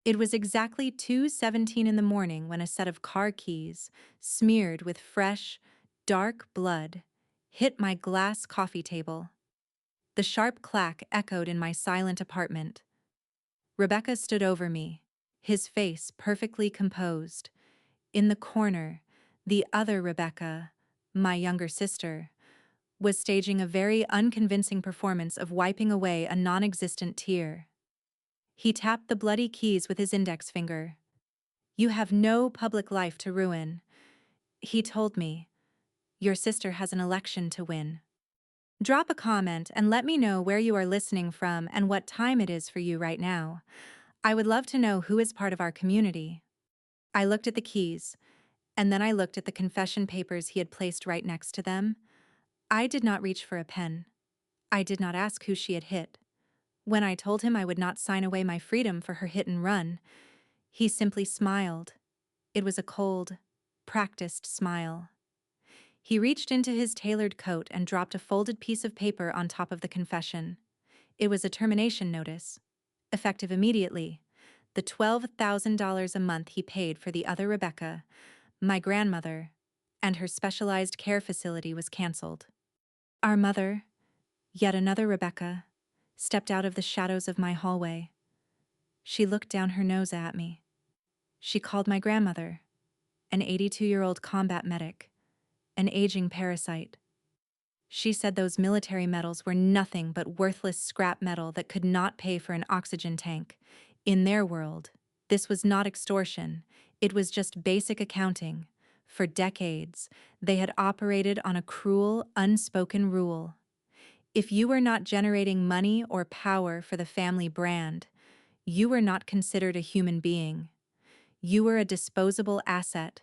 It was exactly 2:17 in the morning when a set of car keys, smeared with fresh, dark blood, hit my glass coffee table. The sharp clack echoed in my silent apartment. Rebecca stood over me, his face perfectly composed. In the corner, the other Rebecca, my younger sister, was staging a very unconvincing performance of wiping away a non-existent tear. He tapped the bloody keys with his index finger. "You have no public life to ruin," he told me. "Your sister has an election to win." Drop a comment and let me know where you are listening from and what time it is for you right now. I would love to know who is part of our community. I looked at the keys, and then I looked at the confession papers he had placed right next to them. I did not reach for a pen. I did not ask who she had hit. When I told him I would not sign away my freedom for her hit and run, he simply smiled. It was a cold, practiced smile. He reached into his tailored coat and dropped a folded piece of paper on top of the confession. It was a termination notice, effective immediately. The $12,000 a month he paid for the other Rebecca, my grandmother, and her specialized care facility was canceled. Our mother, yet another Rebecca, stepped out of the shadows of my hallway. She looked down her nose at me. She called my grandmother, an 82-year-old combat medic, an aging parasite. She said those military medals were nothing but worthless scrap metal that could not pay for an oxygen tank. In their world, this was not extortion, it was just basic accounting. For decades, they had operated on a cruel, unspoken rule. If you were not generating money or power for the family brand, you were not considered a human being. You were a disposable asset,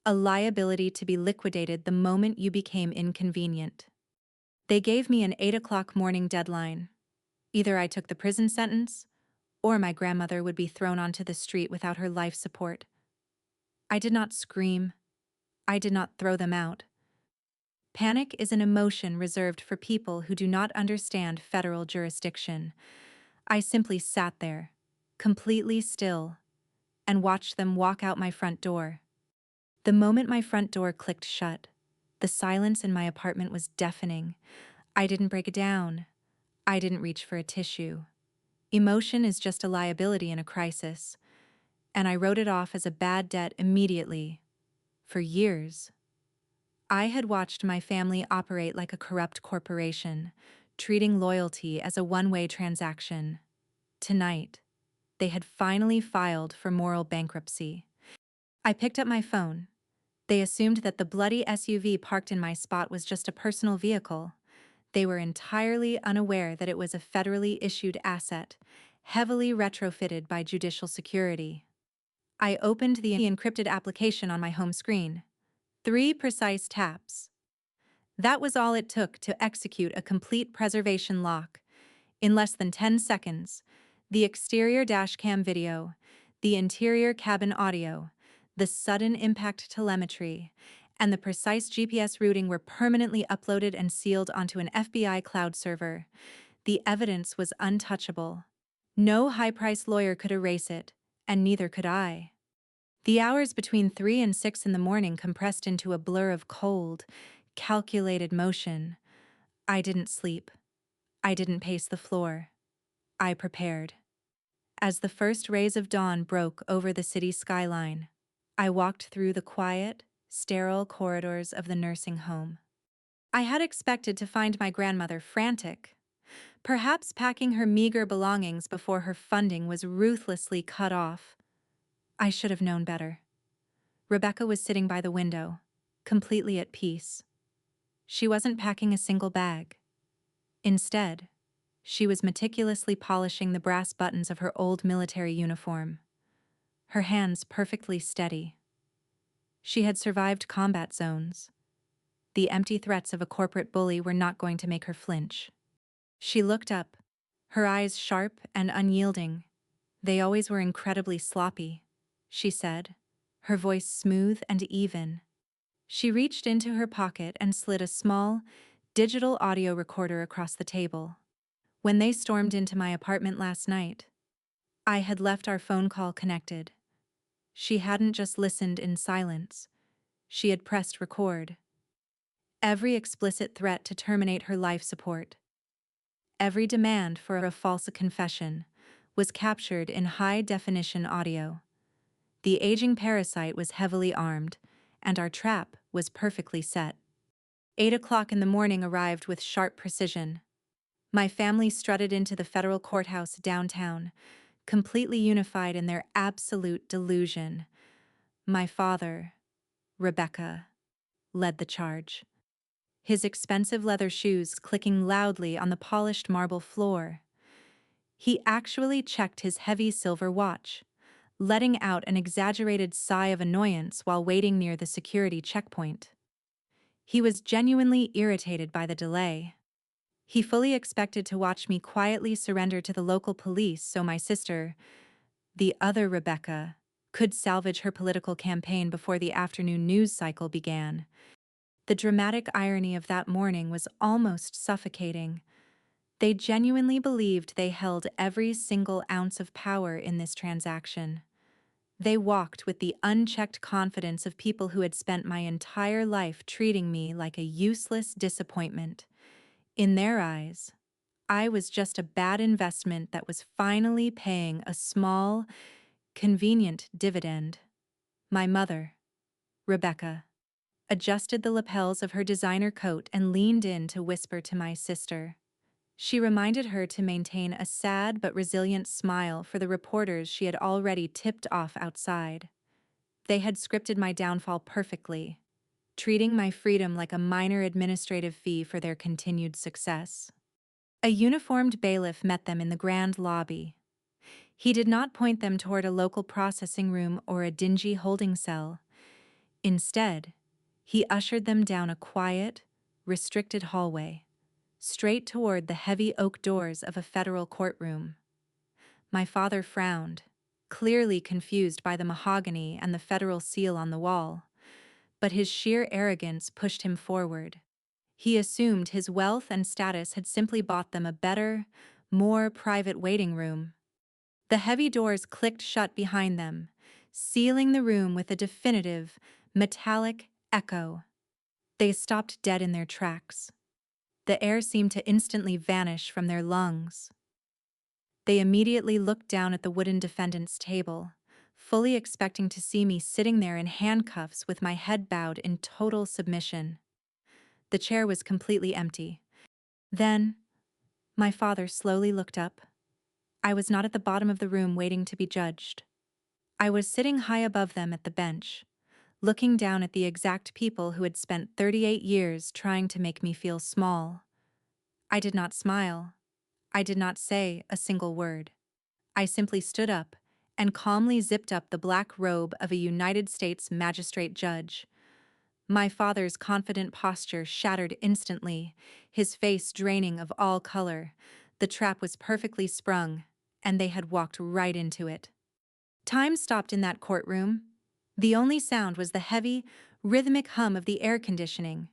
a liability to be liquidated the moment you became inconvenient. They gave me an 8 o'clock morning deadline. Either I took the prison sentence, or my grandmother would be thrown onto the street without her life support. I did not scream. I did not throw them out. Panic is an emotion reserved for people who do not understand federal jurisdiction. I simply sat there, completely still, and watched them walk out my front door. The moment my front door clicked shut, the silence in my apartment was deafening. I didn't break it down. I didn't reach for a tissue. Emotion is just a liability in a crisis, and I wrote it off as a bad debt immediately. For years, I had watched my family operate like a corrupt corporation, treating loyalty as a one-way transaction. Tonight, they had finally filed for moral bankruptcy. I picked up my phone. They assumed that the bloody SUV parked in my spot was just a personal vehicle. They were entirely unaware that it was a federally issued asset, heavily retrofitted by judicial security. I opened the encrypted application on my home screen. 3 precise taps. That was all it took to execute a complete preservation lock. In less than 10 seconds, the exterior dashcam video, the interior cabin audio, the sudden impact telemetry, and the precise GPS routing were permanently uploaded and sealed onto an FBI cloud server. The evidence was untouchable. No high-priced lawyer could erase it, and neither could I. The hours between 3 and 6 in the morning compressed into a blur of cold, calculated motion. I didn't sleep. I didn't pace the floor. I prepared. As the first rays of dawn broke over the city skyline, I walked through the quiet, sterile corridors of the nursing home. I had expected to find my grandmother frantic, perhaps packing her meager belongings before her funding was ruthlessly cut off. I should have known better. Rebecca was sitting by the window, completely at peace. She wasn't packing a single bag. Instead, she was meticulously polishing the brass buttons of her old military uniform, her hands perfectly steady. She had survived combat zones. The empty threats of a corporate bully were not going to make her flinch. She looked up, her eyes sharp and unyielding. "They always were incredibly sloppy," she said, her voice smooth and even. She reached into her pocket and slid a small, digital audio recorder across the table. "When they stormed into my apartment last night, I had left our phone call connected. She hadn't just listened in silence. She had pressed record. Every explicit threat to terminate her life support, every demand for a false confession, was captured in high-definition audio. The aging parasite was heavily armed, and our trap was perfectly set. 8 o'clock in the morning arrived with sharp precision. My family strutted into the federal courthouse downtown, completely unified in their absolute delusion. My father, Rebecca, led the charge, his expensive leather shoes clicking loudly on the polished marble floor. He actually checked his heavy silver watch, letting out an exaggerated sigh of annoyance while waiting near the security checkpoint. He was genuinely irritated by the delay. He fully expected to watch me quietly surrender to the local police so my sister, the other Rebecca, could salvage her political campaign before the afternoon news cycle began. The dramatic irony of that morning was almost suffocating. They genuinely believed they held every single ounce of power in this transaction. They walked with the unchecked confidence of people who had spent my entire life treating me like a useless disappointment. In their eyes, I was just a bad investment that was finally paying a small, convenient dividend. My mother, Rebecca, adjusted the lapels of her designer coat and leaned in to whisper to my sister. She reminded her to maintain a sad but resilient smile for the reporters she had already tipped off outside. They had scripted my downfall perfectly, treating my freedom like a minor administrative fee for their continued success. A uniformed bailiff met them in the grand lobby. He did not point them toward a local processing room or a dingy holding cell. Instead, he ushered them down a quiet, restricted hallway, straight toward the heavy oak doors of a federal courtroom. My father frowned, clearly confused by the mahogany and the federal seal on the wall, but his sheer arrogance pushed him forward. He assumed his wealth and status had simply bought them a better, more private waiting room. The heavy doors clicked shut behind them, sealing the room with a definitive, metallic echo. They stopped dead in their tracks. The air seemed to instantly vanish from their lungs. They immediately looked down at the wooden defendant's table, fully expecting to see me sitting there in handcuffs with my head bowed in total submission. The chair was completely empty. Then, my father slowly looked up. I was not at the bottom of the room waiting to be judged. I was sitting high above them at the bench, looking down at the exact people who had spent 38 years trying to make me feel small. I did not smile. I did not say a single word. I simply stood up and calmly zipped up the black robe of a United States magistrate judge. My father's confident posture shattered instantly, his face draining of all color. The trap was perfectly sprung, and they had walked right into it. Time stopped in that courtroom. The only sound was the heavy, rhythmic hum of the air conditioning.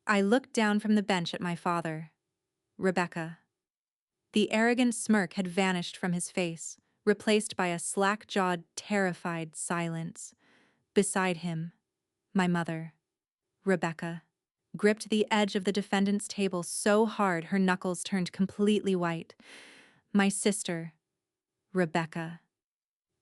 I looked down from the bench at my father, Rebecca. The arrogant smirk had vanished from his face, replaced by a slack-jawed, terrified silence. Beside him, my mother, Rebecca, gripped the edge of the defendant's table so hard her knuckles turned completely white. My sister, Rebecca,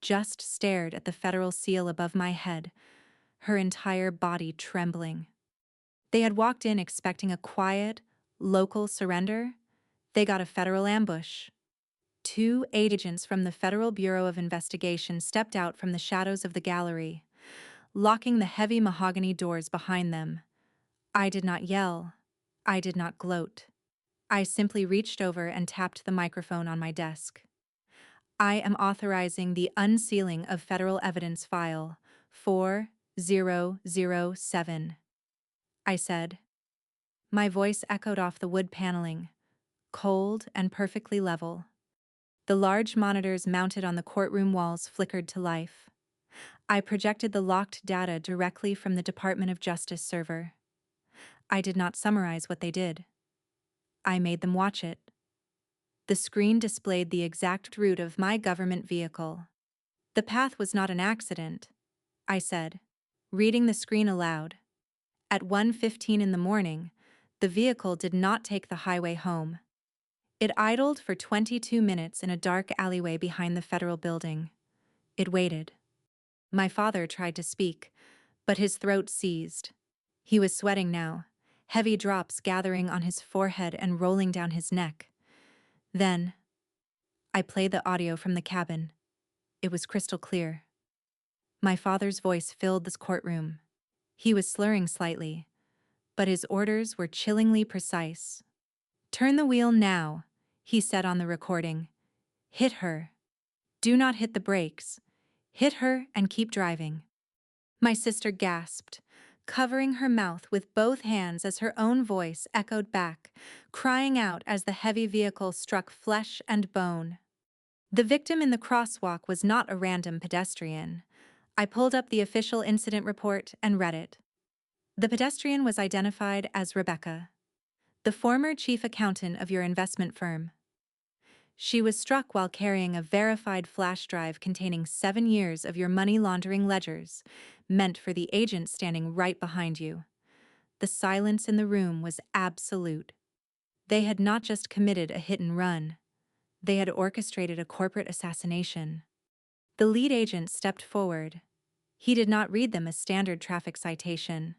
just stared at the federal seal above my head, her entire body trembling. They had walked in expecting a quiet, local surrender. They got a federal ambush. Two agents from the Federal Bureau of Investigation stepped out from the shadows of the gallery, locking the heavy mahogany doors behind them. I did not yell. I did not gloat. I simply reached over and tapped the microphone on my desk. I am authorizing the unsealing of federal evidence file 4007. I said. My voice echoed off the wood paneling, cold and perfectly level. The large monitors mounted on the courtroom walls flickered to life. I projected the locked data directly from the Department of Justice server. I did not summarize what they did. I made them watch it. The screen displayed the exact route of my government vehicle. The path was not an accident, I said, reading the screen aloud. At 1:15 in the morning, the vehicle did not take the highway home. It idled for 22 minutes in a dark alleyway behind the federal building. It waited. My father tried to speak, but his throat seized. He was sweating now, heavy drops gathering on his forehead and rolling down his neck. Then, I played the audio from the cabin. It was crystal clear. My father's voice filled this courtroom. He was slurring slightly, but his orders were chillingly precise. "Turn the wheel now," he said on the recording. "Hit her. Do not hit the brakes. Hit her and keep driving." My sister gasped, covering her mouth with both hands as her own voice echoed back, crying out as the heavy vehicle struck flesh and bone. The victim in the crosswalk was not a random pedestrian. I pulled up the official incident report and read it. The pedestrian was identified as Rebecca, the former chief accountant of your investment firm. She was struck while carrying a verified flash drive containing 7 years of your money laundering ledgers, meant for the agent standing right behind you. The silence in the room was absolute. They had not just committed a hit and run. They had orchestrated a corporate assassination. The lead agent stepped forward. He did not read them a standard traffic citation.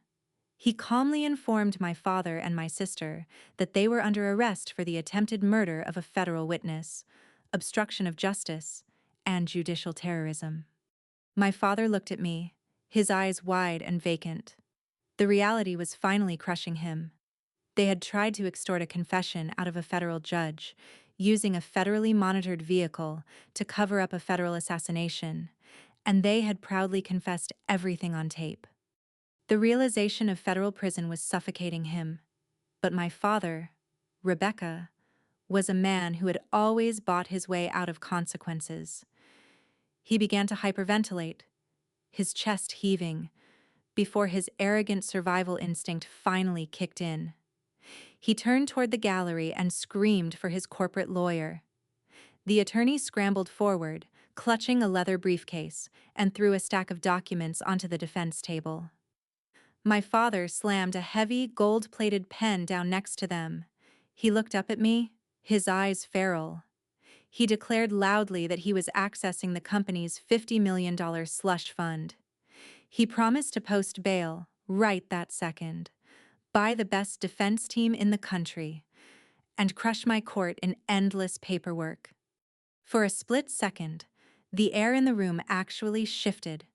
He calmly informed my father and my sister that they were under arrest for the attempted murder of a federal witness, obstruction of justice, and judicial terrorism. My father looked at me, his eyes wide and vacant. The reality was finally crushing him. They had tried to extort a confession out of a federal judge, using a federally monitored vehicle to cover up a federal assassination, and they had proudly confessed everything on tape. The realization of federal prison was suffocating him. But my father, Rebecca, was a man who had always bought his way out of consequences. He began to hyperventilate, his chest heaving, before his arrogant survival instinct finally kicked in. He turned toward the gallery and screamed for his corporate lawyer. The attorney scrambled forward, clutching a leather briefcase, and threw a stack of documents onto the defense table. My father slammed a heavy, gold-plated pen down next to them. He looked up at me, his eyes feral. He declared loudly that he was accessing the company's $50 million slush fund. He promised to post bail, right that second, buy the best defense team in the country, and crush my court in endless paperwork. For a split second, the air in the room actually shifted.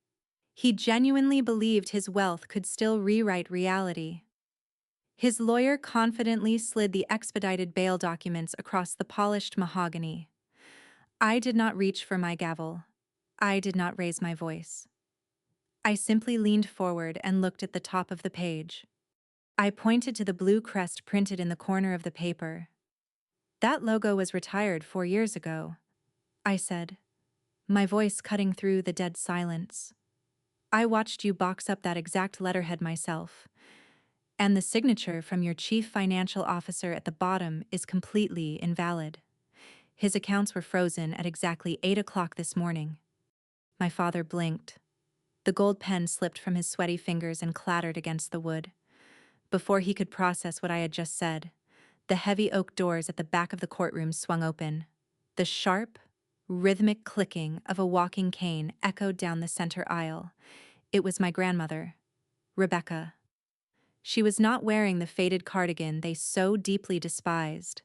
He genuinely believed his wealth could still rewrite reality. His lawyer confidently slid the expedited bail documents across the polished mahogany. I did not reach for my gavel. I did not raise my voice. I simply leaned forward and looked at the top of the page. I pointed to the blue crest printed in the corner of the paper. "That logo was retired 4 years ago," I said, my voice cutting through the dead silence. "I watched you box up that exact letterhead myself. And the signature from your chief financial officer at the bottom is completely invalid. His accounts were frozen at exactly 8 o'clock this morning." My father blinked. The gold pen slipped from his sweaty fingers and clattered against the wood. Before he could process what I had just said, the heavy oak doors at the back of the courtroom swung open. The sharp, rhythmic clicking of a walking cane echoed down the center aisle. It was my grandmother, Rebecca. She was not wearing the faded cardigan they so deeply despised.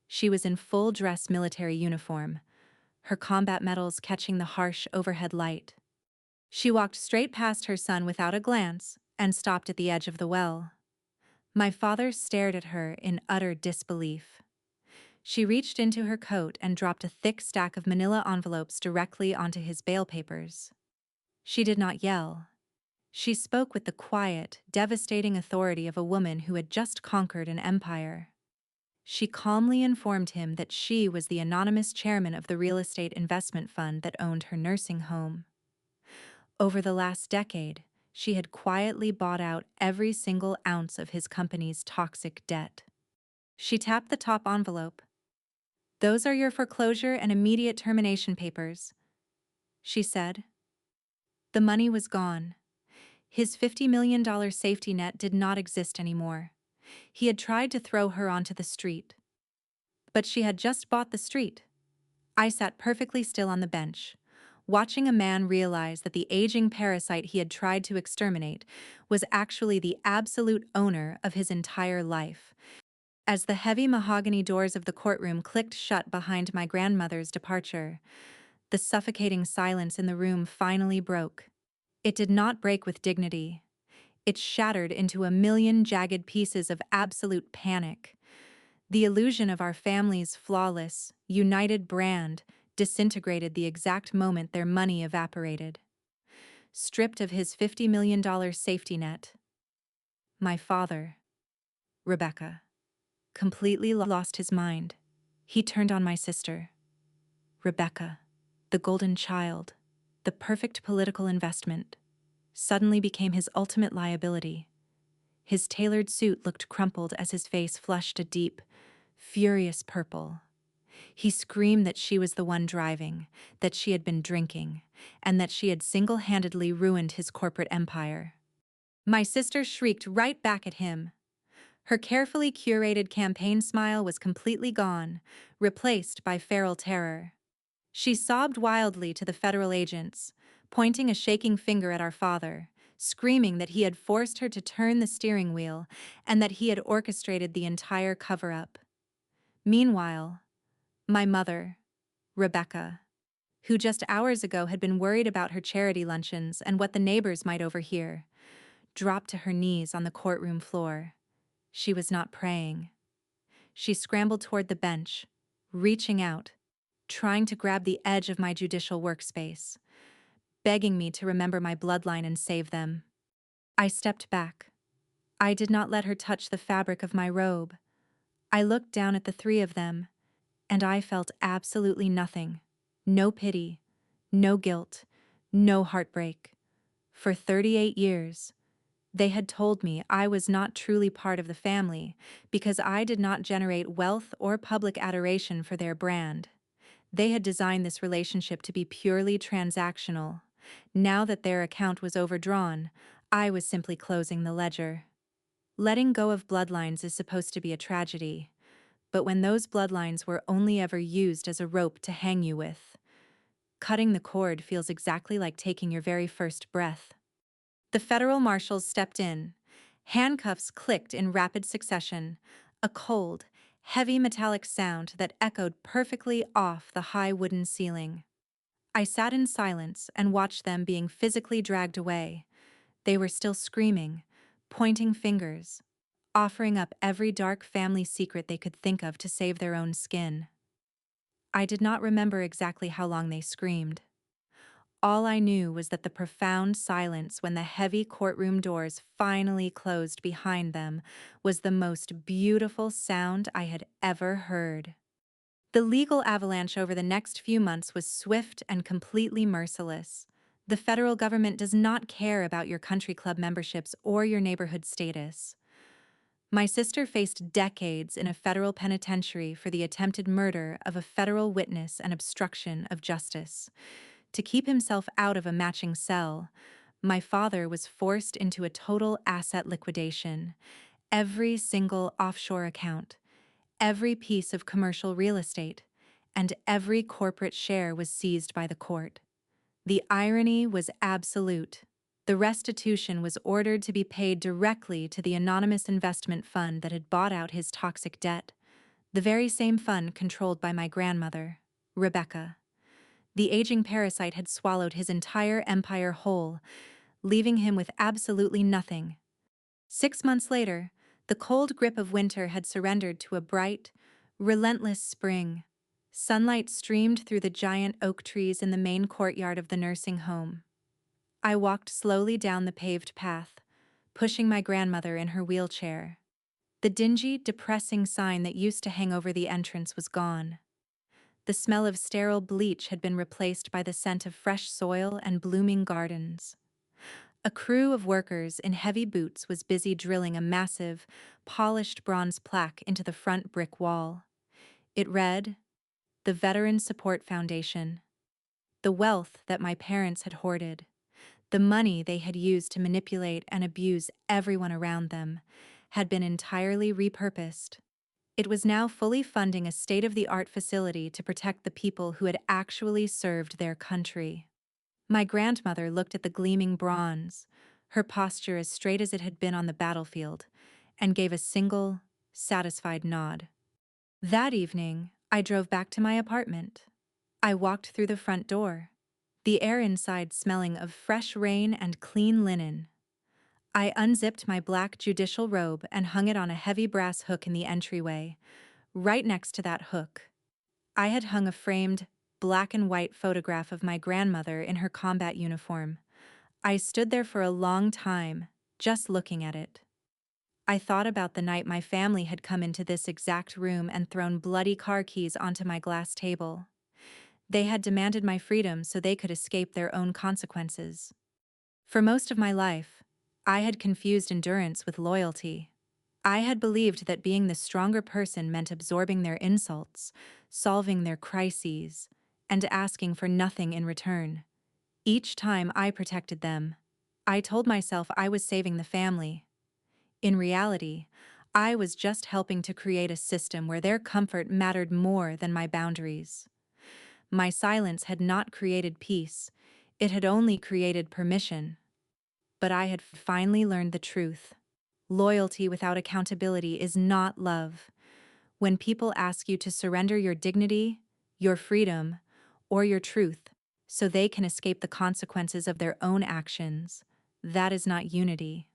She was in full dress military uniform, her combat medals catching the harsh overhead light. She walked straight past her son without a glance and stopped at the edge of the well. My father stared at her in utter disbelief. She reached into her coat and dropped a thick stack of manila envelopes directly onto his bail papers. She did not yell. She spoke with the quiet, devastating authority of a woman who had just conquered an empire. She calmly informed him that she was the anonymous chairman of the real estate investment fund that owned her nursing home. Over the last decade, she had quietly bought out every single ounce of his company's toxic debt. She tapped the top envelope. "Those are your foreclosure and immediate termination papers," she said. The money was gone. His $50 million safety net did not exist anymore. He had tried to throw her onto the street. But she had just bought the street. I sat perfectly still on the bench, watching a man realize that the aging parasite he had tried to exterminate was actually the absolute owner of his entire life. As the heavy mahogany doors of the courtroom clicked shut behind my grandmother's departure, the suffocating silence in the room finally broke. It did not break with dignity. It shattered into a million jagged pieces of absolute panic. The illusion of our family's flawless, united brand disintegrated the exact moment their money evaporated. Stripped of his $50 million safety net, my father, Rebecca, completely lost his mind. He turned on my sister, Rebecca, the golden child, the perfect political investment, suddenly became his ultimate liability. His tailored suit looked crumpled as his face flushed a deep, furious purple. He screamed that she was the one driving, that she had been drinking, and that she had single-handedly ruined his corporate empire. My sister shrieked right back at him. Her carefully curated campaign smile was completely gone, replaced by feral terror. She sobbed wildly to the federal agents, pointing a shaking finger at our father, screaming that he had forced her to turn the steering wheel and that he had orchestrated the entire cover-up. Meanwhile, my mother, Rebecca, who just hours ago had been worried about her charity luncheons and what the neighbors might overhear, dropped to her knees on the courtroom floor. She was not praying. She scrambled toward the bench, reaching out, trying to grab the edge of my judicial workspace, begging me to remember my bloodline and save them. I stepped back. I did not let her touch the fabric of my robe. I looked down at the three of them, and I felt absolutely nothing. No pity, no guilt, no heartbreak. For 38 years, they had told me I was not truly part of the family because I did not generate wealth or public adoration for their brand. They had designed this relationship to be purely transactional. Now that their account was overdrawn, I was simply closing the ledger. Letting go of bloodlines is supposed to be a tragedy, but when those bloodlines were only ever used as a rope to hang you with, cutting the cord feels exactly like taking your very first breath. The federal marshals stepped in. Handcuffs clicked in rapid succession, a cold, heavy metallic sound that echoed perfectly off the high wooden ceiling. I sat in silence and watched them being physically dragged away. They were still screaming, pointing fingers, offering up every dark family secret they could think of to save their own skin. I did not remember exactly how long they screamed. All I knew was that the profound silence when the heavy courtroom doors finally closed behind them was the most beautiful sound I had ever heard. The legal avalanche over the next few months was swift and completely merciless. The federal government does not care about your country club memberships or your neighborhood status. My sister faced decades in a federal penitentiary for the attempted murder of a federal witness and obstruction of justice. To keep himself out of a matching cell, my father was forced into a total asset liquidation. Every single offshore account, every piece of commercial real estate, and every corporate share was seized by the court. The irony was absolute. The restitution was ordered to be paid directly to the anonymous investment fund that had bought out his toxic debt, the very same fund controlled by my grandmother, Rebecca. The aging parasite had swallowed his entire empire whole, leaving him with absolutely nothing. 6 months later, the cold grip of winter had surrendered to a bright, relentless spring. Sunlight streamed through the giant oak trees in the main courtyard of the nursing home. I walked slowly down the paved path, pushing my grandmother in her wheelchair. The dingy, depressing sign that used to hang over the entrance was gone. The smell of sterile bleach had been replaced by the scent of fresh soil and blooming gardens. A crew of workers in heavy boots was busy drilling a massive, polished bronze plaque into the front brick wall. It read, The Veteran Support Foundation. The wealth that my parents had hoarded, the money they had used to manipulate and abuse everyone around them, had been entirely repurposed. It was now fully funding a state-of-the-art facility to protect the people who had actually served their country. My grandmother looked at the gleaming bronze, her posture as straight as it had been on the battlefield, and gave a single, satisfied nod. That evening, I drove back to my apartment. I walked through the front door, the air inside smelling of fresh rain and clean linen. I unzipped my black judicial robe and hung it on a heavy brass hook in the entryway. Right next to that hook, I had hung a framed, black and white photograph of my grandmother in her combat uniform. I stood there for a long time, just looking at it. I thought about the night my family had come into this exact room and thrown bloody car keys onto my glass table. They had demanded my freedom so they could escape their own consequences. For most of my life, I had confused endurance with loyalty. I had believed that being the stronger person meant absorbing their insults, solving their crises, and asking for nothing in return. Each time I protected them, I told myself I was saving the family. In reality, I was just helping to create a system where their comfort mattered more than my boundaries. My silence had not created peace, it had only created permission. But I had finally learned the truth. Loyalty without accountability is not love. When people ask you to surrender your dignity, your freedom, or your truth so they can escape the consequences of their own actions, that is not unity.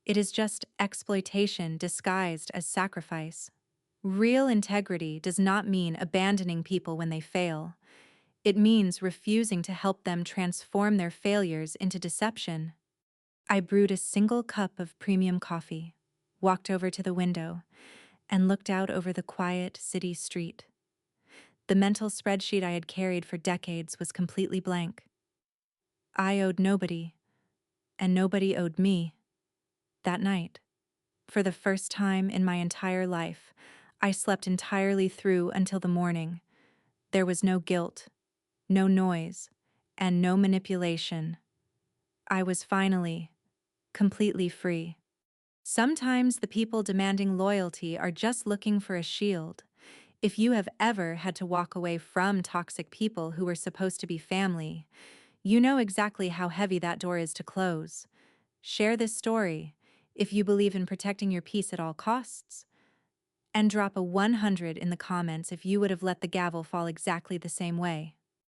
It is just exploitation disguised as sacrifice. Real integrity does not mean abandoning people when they fail. It means refusing to help them transform their failures into deception. I brewed a single cup of premium coffee, walked over to the window, and looked out over the quiet city street. The mental spreadsheet I had carried for decades was completely blank. I owed nobody, and nobody owed me. That night, for the first time in my entire life, I slept entirely through until the morning. There was no guilt, no noise, and no manipulation. I was finally, completely free. Sometimes the people demanding loyalty are just looking for a shield. If you have ever had to walk away from toxic people who were supposed to be family, you know exactly how heavy that door is to close. Share this story if you believe in protecting your peace at all costs. And drop a 100 in the comments if you would have let the gavel fall exactly the same way.